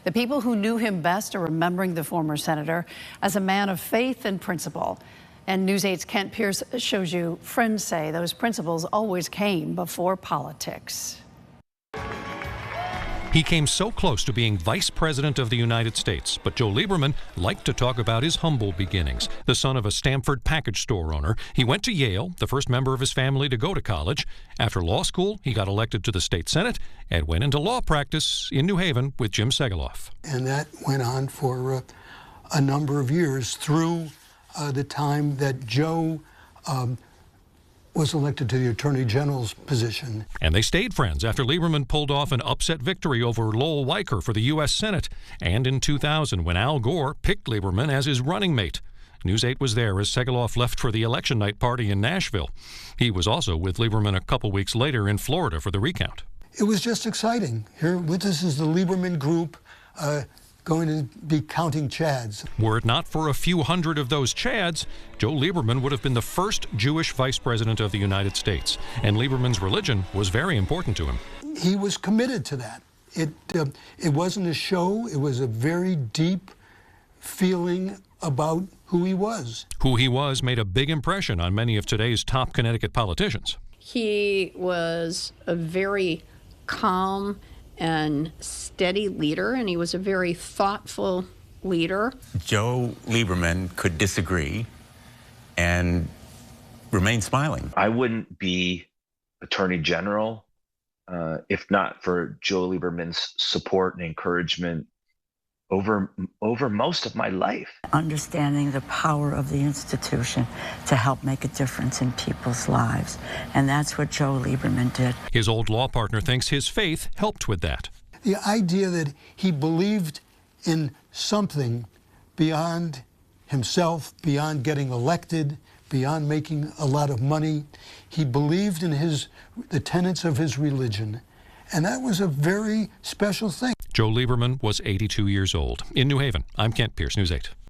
The people who knew him best are remembering the former senator as a man of faith and principle. And News 8's Kent Pierce shows you friends say those principles always came before politics. He came so close to being Vice President of the United States, but Joe Lieberman liked to talk about his humble beginnings. The son of a Stamford package store owner, he went to Yale, the first member of his family to go to college. After law school, he got elected to the state Senate and went into law practice in New Haven with Jim Segaloff. And that went on for a number of years through the time that Joe was elected to the Attorney General's position. And they stayed friends after Lieberman pulled off an upset victory over Lowell Weicker for the U.S. Senate, and in 2000 when Al Gore picked Lieberman as his running mate. News 8 was there as Segaloff left for the election night party in Nashville. He was also with Lieberman a couple weeks later in Florida for the recount. It was just exciting. Here with us is the Lieberman group going to be counting Chads. Were it not for a few hundred of those Chads, Joe Lieberman would have been the first Jewish vice president of the United States. And Lieberman's religion was very important to him. He was committed to that. It wasn't a show. It was a very deep feeling about who he was. Who he was made a big impression on many of today's top Connecticut politicians. He was a very calm and steady leader, and he was a very thoughtful leader. Joe Lieberman could disagree and remain smiling. I wouldn't be Attorney General if not for Joe Lieberman's support and encouragement over most of my life. Understanding the power of the institution to help make a difference in people's lives. And that's what Joe Lieberman did. His old law partner thinks his faith helped with that. The idea that he believed in something beyond himself, beyond getting elected, beyond making a lot of money. He believed in the tenets of his religion. And that was a very special thing. Joe Lieberman was 82 years old. In New Haven, I'm Kent Pierce, News 8.